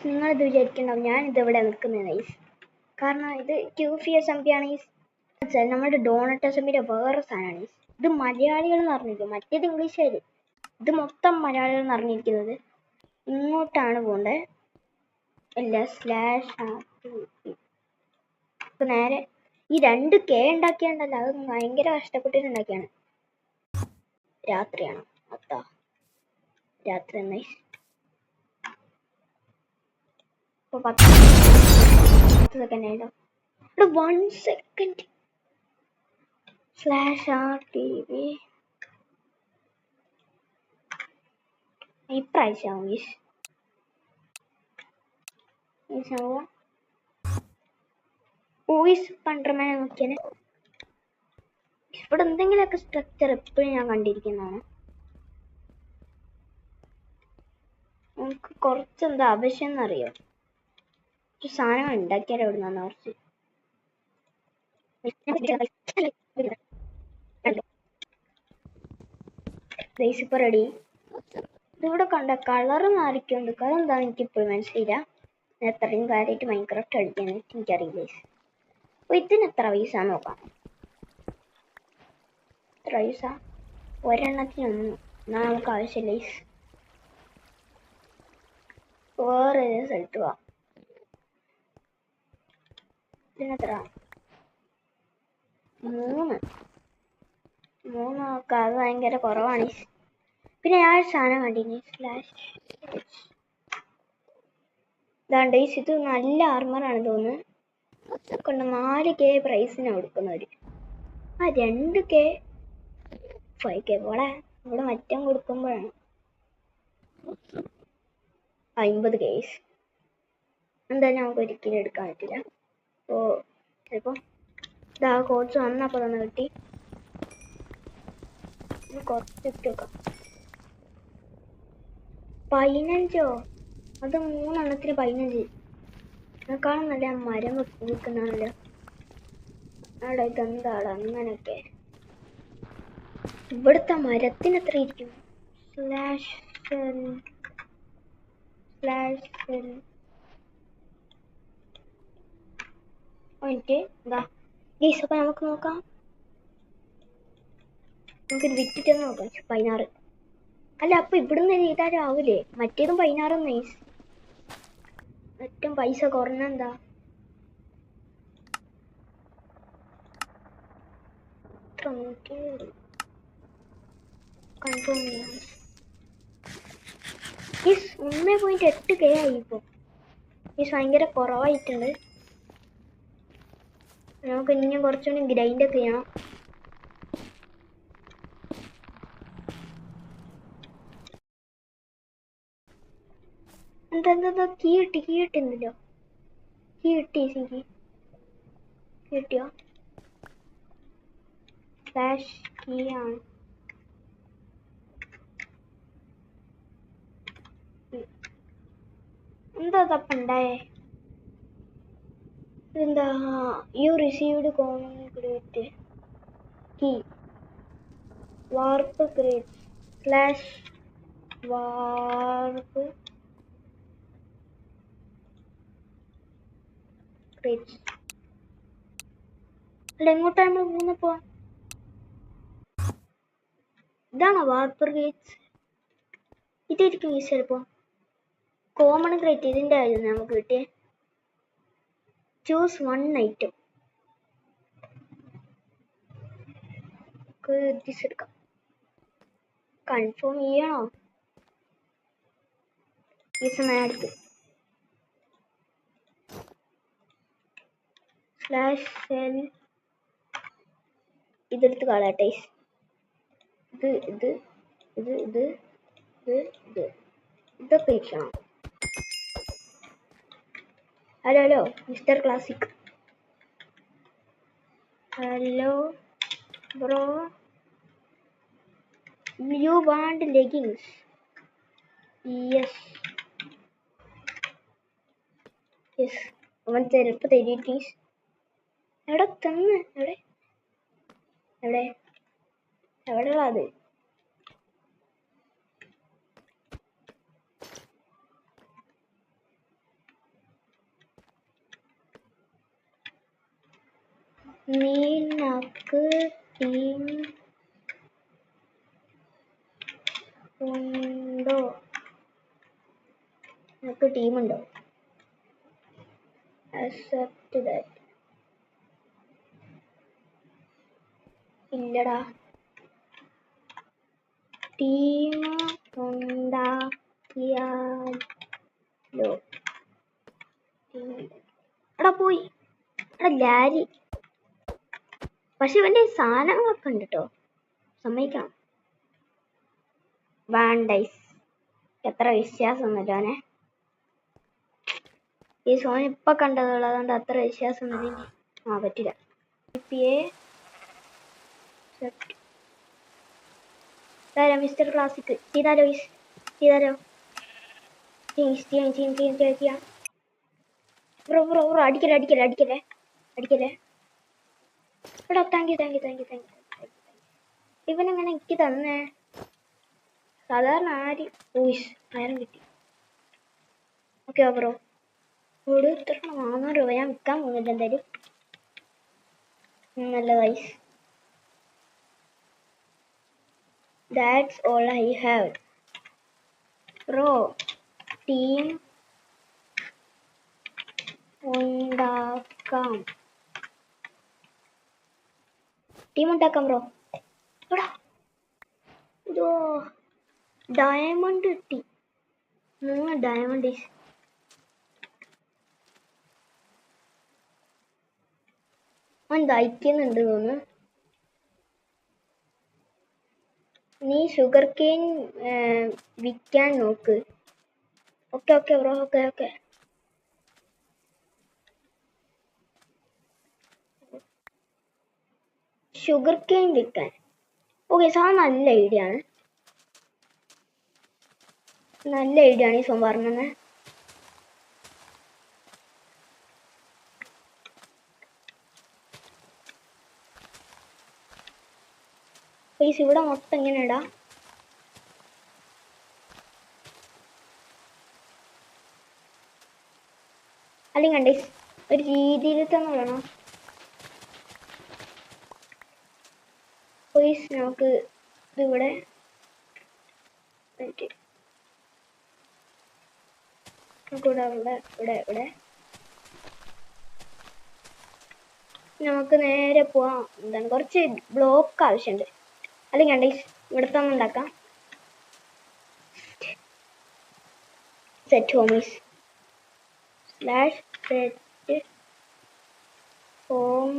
നിങ്ങളിത് വിചാരിക്കണ്ടാവും ഞാനിതെവിടെ നിൽക്കുന്നത് ഗൈസ്. കാരണം ഇത് QFSMP ആണ് ഗൈസ്. നമ്മുടെ ഡോണറ്റ് അസംബ്ലിയുടെ വേറെ സാധനമാണ് ഗൈസ്. ഇത് മലയാളികൾ എന്ന് പറഞ്ഞിരിക്കും, മറ്റേത് ഇംഗ്ലീഷുകാർ. ഇത് മൊത്തം മലയാളികൾ എന്ന് പറഞ്ഞിരിക്കുന്നത്. ഇങ്ങോട്ടാണ് പോണ്ടേ. അല്ല ഇപ്പൊ നേരെ ഈ 2K ഉണ്ടാക്കിയാണ്ടല്ലോ, അത് ഭയങ്കര കഷ്ടപ്പെട്ടിട്ടുണ്ടാക്കിയാണ്. രാത്രിയാണ് അത്താ, രാത്രി എന്നായി. ഇപ്പൊ 10 സെക്കൻഡ് ആയിട്ടോ. 1 സെക്കൻഡ്. /RTV ഇപ്രാവശ്യം പണ്ടർമാനെ നോക്കിയാൽ ഇവിടെ എന്തെങ്കിലുമൊക്കെ സ്ട്രക്ചർ എപ്പോഴും ഞാൻ കണ്ടിരിക്കുന്നതാണ്. നമുക്ക് കുറച്ചെന്താ ആവശ്യം എന്നറിയോ? ഒരു സാധനം ഉണ്ടാക്കിയാൽ എവിടെ നിന്നാണ് കുറച്ച് ഇപ്പൊ റെഡി. ഇതിവിടെ കണ്ട കളർ മാറിക്കൊണ്ട് അതെന്താന്ന് എനിക്കിപ്പോഴും മനസ്സിലായില്ല. ഞാൻ എത്രയും കാര്യമായിട്ട് മൈൻക്രാഫ്റ്റ് കളിക്കാന്ന് എനിക്കറിയില്ല. അപ്പൊ ഇതിന് എത്ര പൈസ നോക്കാം. എത്ര പൈസ? ഒരെണ്ണത്തിനൊന്നും എന്നാ നമുക്ക് ആവശ്യമില്ല. വേറെ സ്ഥലത്ത് പോവാം. ഇതിനെത്ര? 3 നോക്കാം. അത് ഭയങ്കര കുറവാണ്. പിന്നെ ഞാൻ ഒരു സാധനം കണ്ടിന്യൂ ഇതാണ്ട് ഇത് നല്ല ആർമറാണ് തോന്നുന്നു. കൊണ്ട് 4K പ്രൈസിനാണ് കൊടുക്കുന്നവര്. 2K 5K പോലെ ഇവിടെ മറ്റം കൊടുക്കുമ്പോഴാണ് 50K. എന്തായാലും നമുക്ക് ഒരിക്കലും എടുക്കാൻ പറ്റില്ല. അപ്പോൾ ചിലപ്പോൾ ഇതാ കോച്ച് വന്നപ്പോൾ തന്നെ കിട്ടി. കുറച്ച് വെക്കാം. 15. അത് 3 എണ്ണത്തിന് 15. അതിനേക്കാളും നല്ല മരം വെക്കുന്നതാണല്ലോ. അവിടെ ഇതെന്താണ് അങ്ങനെയൊക്കെ. ഇവിടുത്തെ മരത്തിന് എത്ര ഇരിക്കും? എന്താ ഗൈസ്, അപ്പൊ നമുക്ക് നോക്കാം. നമുക്കിത് വിറ്റിട്ടൊന്ന് നോക്കാം. 16. അല്ല, അപ്പൊ ഇവിടുന്ന് ചെയ്താലും ആവൂലേ? മറ്റേതും 16 നൈസ്. ഏറ്റവും പൈസ കുറഞ്ഞെന്താ? കൺഫേം ചെയ്യാം. 1.8K ആയി ഇപ്പൊ. ഭയങ്കര കുറവായിട്ടുണ്ട്. നമുക്ക് ഇനിയും കുറച്ചുകൂടി ഗ്രൈൻഡ് ഒക്കെ ചെയ്യണം. എന്താ കീ കിട്ടുന്നില്ലോ. കിട്ടിയോ? ഫ്ലാഷ് കീ ആണ്. എന്താ തപ്പുണ്ടായേ? എന്താ യു റിസീവ്ഡ് കോൺക്രീറ്റ് കീ വാർപ്പ് ക്രേറ്റ് ഫ്ലാഷ് വാർപ്പ് ക്രേറ്റ്. അല്ല, എങ്ങോട്ടാണ് നമ്മൾ പോകുന്നപ്പോ? ഇതാണോ വാർപ്പ് ക്രേറ്റ്? ഇതായിരിക്കും ഈ ചിലപ്പോ കോമൺ ക്രേറ്റ്. ഇതിന്റെ ആയിരുന്നു നമുക്ക് കിട്ടിയേ. Choose 1 item. എടുക്കാം. കൺഫേം ചെയ്യണോ? ഈ സമയം അടുത്ത് ഇതെടുത്ത് കളയട്ടെ. ഇതൊക്കെ ഇരിക്കണം. Hello mister classic. Hello bro, you want leggings? Yes. അവൻ ചിലപ്പോ തരും. എവിടെ തന്ന്? എവിടെയുള്ള അത്? നിനക്ക് ടീം ഉണ്ടോ? നിനക്ക് ടീമുണ്ടോ? Accept that. ഇല്ലടാ. ടീം ഉണ്ടാക്കിയാലോ? എടാ പോയി. എടാ ലാരി. പക്ഷെ ഇവന്റെ സാധനങ്ങളൊക്കെ ഉണ്ട് കേട്ടോ, സമ്മതിക്കണം. വാണ്ടൈസ് എത്ര വിശ്വാസമൊന്നുമില്ല അവനെ. ഈ സോൺ ഇപ്പൊ കണ്ടതുള്ളൂ, അതുകൊണ്ട് അത്ര വിശ്വാസമൊന്നുമില്ല. പറ്റില്ല. മിസ്റ്റർ ക്ലാസിക് ചെയ്താലോ? ചെയ്താലോ? ബ്രോ അടിക്കല്ലേ അടിക്കല്ലേ അടിക്കല്ലേ അടിക്കല്ലേ. എടാ താങ്ക് യു. ഇവനെങ്ങനെ എനിക്ക് തന്നേ? സാധാരണ ആര് ആയിരം കിട്ടി. Okay bro. ഇത്ര 400 രൂപ ഞാൻ വിൽക്കാൻ പോകുന്നില്ല എന്തായാലും. നല്ല വൈസ്. That's all I have. Bro, team ഉണ്ടാക്കാം. ബ്രോ. എടാ ഇതോ ഡയമണ്ട് കിട്ടി. 3 ഡയമണ്ട്. അവൻ ദഹിക്കുന്നുണ്ട് തോന്നുന്നു. നീ ഷുഗർ കെയിൻ വിൽക്കാൻ നോക്ക്. Okay bro. Okay. Sugar cane വിൽക്കാൻ. ഓക്കെ സാർ നല്ല ഐഡിയ ആണ്. ഈ സോം പറഞ്ഞത്. ഇവിടെ മൊത്തം എങ്ങനെ ഇടാ? അല്ലെങ്കിൽ കണ്ടേ ഒരു രീതിയിൽ തന്നെ വേണം. നമുക്ക് ഇതിവിടെ ഇവിടെ നമുക്ക് നേരെ പോവാം. എന്താണ് കുറച്ച് ബ്ലോക്ക് ആവശ്യമുണ്ട്. അല്ലെങ്കിൽ കണ്ടേ ഇവിടെ തന്നെ ഉണ്ടാക്കാം. Set homies /set home.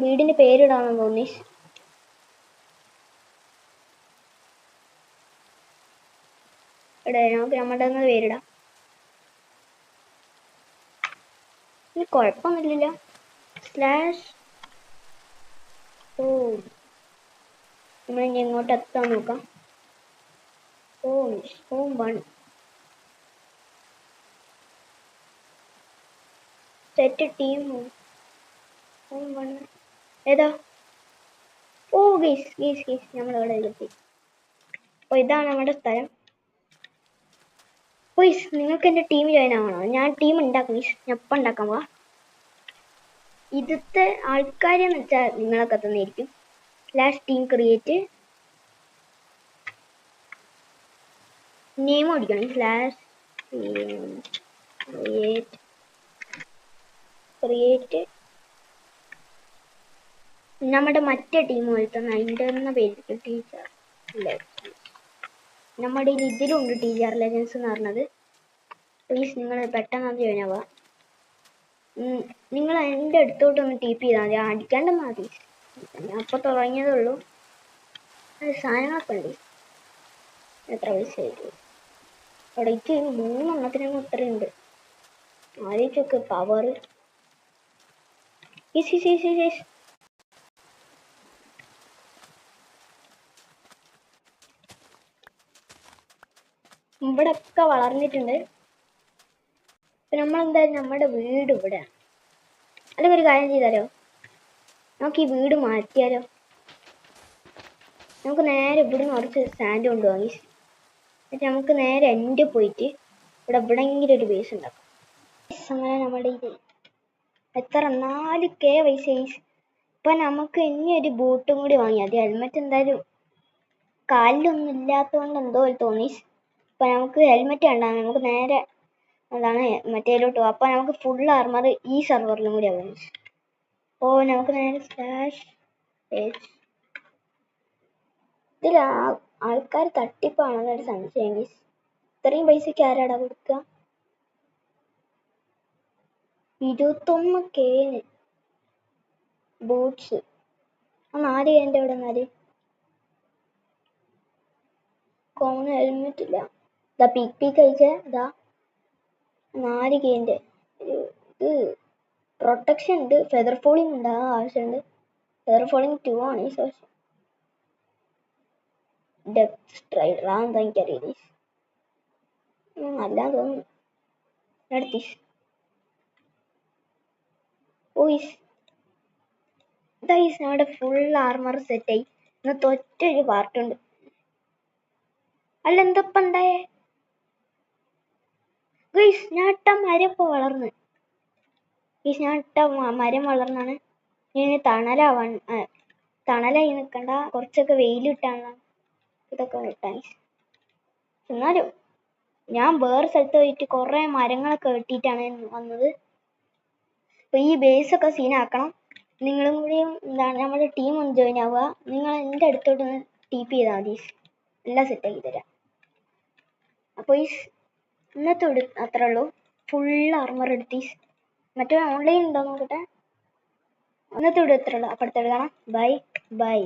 വീടിന്റെ പേരിടാണെന്ന് തോന്നി. ഇവിടെ നമുക്ക് നമ്മുടെ പേരിടാം. ഇത് കുഴപ്പമൊന്നുമില്ലല്ലോ. /home. നമ്മളിനി എങ്ങോട്ട് എത്താൻ നോക്കാം. home 1. സെറ്റ് ടീം home 1 ഏതാ? ഗീസ് നമ്മളിവിടെ എത്തി. ഇതാണ് നമ്മുടെ സ്ഥലം. നിങ്ങൾക്ക് എൻ്റെ ടീം ജോയിൻ ആവണോ? ഞാൻ ടീം ഉണ്ടാക്കും. ഞാൻ ഇപ്പം ഉണ്ടാക്കാൻ പോവാ. ഇതിത്തെ ആൾക്കാരെന്ന് വെച്ചാൽ നിങ്ങളൊക്കെ തന്നെയായിരിക്കും. /team create. നെയിം ഓടിക്കണം. /create നമ്മുടെ മറ്റേ ടീം പോലത്തെ അതിൻ്റെ തന്നെ പേര് ടീച്ചർ ലെജൻസ്. നമ്മുടെ ഇതിലുണ്ട് ടീച്ചർ ലെജൻസ് എന്ന് പറഞ്ഞത്. പ്ലീസ് നിങ്ങൾ പെട്ടെന്ന് അത് ജോയിൻ ആവുക. നിങ്ങൾ എൻ്റെ അടുത്തോട്ടൊന്ന് ടീപ്പ് ചെയ്താൽ മതി. അടിക്കാണ്ട് മതി. ഞാൻ അപ്പോൾ തുടങ്ങിയതേ ഉള്ളൂ. സാധനങ്ങളൊക്കെ ഉണ്ട്. എത്ര പൈസ ആയിരിക്കും അവിടേക്ക്? 3 എണ്ണത്തിനൊന്നും ഇത്രയുണ്ട്. ആദ്യമൊക്കെ പവർ ഇവിടെ ഒക്കെ വളർന്നിട്ടുണ്ട്. നമ്മളെന്തായാലും നമ്മുടെ വീട് ഇവിടെ. അല്ലെങ്കിൽ ഒരു കാര്യം ചെയ്താലോ, നമുക്ക് ഈ വീട് മാറ്റിയാലോ? നമുക്ക് നേരെ ഇവിടെ കുറച്ച് സാൻഡ് കൊണ്ടുപോകാം. എന്നിട്ട് നമുക്ക് നേരെ എൻ്റെ പോയിട്ട് ഇവിടെ എവിടെയെങ്കിലും ഒരു ബേസ് ഉണ്ടാക്കാം. അങ്ങനെ നമ്മുടെ ഇത് എത്ര 4K പൈസ ഇപ്പൊ നമുക്ക് ഇനി ഒരു ബൂട്ടും കൂടി വാങ്ങിയാൽ മതി. ഹെൽമെറ്റ് എന്തായാലും കാലിലൊന്നും ഇല്ലാത്തതുകൊണ്ട് എന്തോ തോന്നി. ഇപ്പൊ നമുക്ക് ഹെൽമെറ്റ് വേണ്ട, നമുക്ക് നേരെ അതാണ് മറ്റേലോട്ട് പോവാം. അപ്പൊ നമുക്ക് ഫുൾ ആർമർ ഈ സെർവറിലും കൂടി ആവും. ഓ നമുക്ക് നേരെ സ്ലാഷ് ഇതിൽ ആൾക്കാർ തട്ടിപ്പാണെന്നൊരു സംശയം. ഇത്രയും പൈസക്ക് ആരാടാ കൊടുക്കുക? 21K boots. ആ 4K എവിടെ നിന്നാല് കോമൺ ഹെൽമെറ്റ് ഇല്ല. ഇതാ പീക്ക് അയച്ചേ. ഇതാ 4K ഇത് പ്രൊട്ടക്ഷൻ ഉണ്ട്, ഫെദർ ഫോളിങ് ഉണ്ട്, ആവശ്യമുണ്ട്. ഫെദർ ഫോളിങ് 2 ആണ് ഈ സോഴ്സ്. ഡെപ്ത് സ്ട്രൈഡർ അതെന്താ എനിക്കറിയില്ല. അല്ലാതെ തോന്നുന്നു നടത്തീസ്. നമ്മുടെ ഫുൾ ആർമർ സെറ്റ് ആയി. ഇന്നത്തെ ഒറ്റൊരു പാർട്ടുണ്ട്. അല്ല എന്തപ്പ ഉണ്ടായേ ഗൈസ്? ഞാൻ ഇട്ട മരം ഇപ്പൊ വളർന്ന്. ഞാൻ ഇട്ട മരം വളർന്നാണ്. ഇനി തണലായി നിൽക്കണ്ട, കുറച്ചൊക്കെ വെയിൽ കിട്ടാനുള്ള ഇതൊക്കെ കിട്ടാൻ. എന്നാലും ഞാൻ വേറെ സ്ഥലത്ത് പോയിട്ട് കുറെ മരങ്ങളൊക്കെ വെട്ടിയിട്ടാണ് വന്നത്. അപ്പൊ ഈ ബേസ് ഒക്കെ സീനാക്കണം. നിങ്ങളും കൂടിയും എന്താണ് നമ്മുടെ ടീം ഒന്ന് ജോയിൻ ആവുക. നിങ്ങൾ എൻ്റെ അടുത്തോട്ട് TP ചെയ്താൽ മതി, എല്ലാം സെറ്റാക്കി തരാം. അപ്പോൾ ഈ ഇന്നത്തെ അത്രേ ഉള്ളൂ. ഫുൾ ആർമർ എടുത്തീസ്. മറ്റേ ഓൺലൈൻ ഉണ്ടോ നോക്കട്ടെ. ഇന്നത്തെ ഇവിടെ എത്ര ഉള്ളൂ. അപ്പുറത്തെ കാണാം. Bye bye.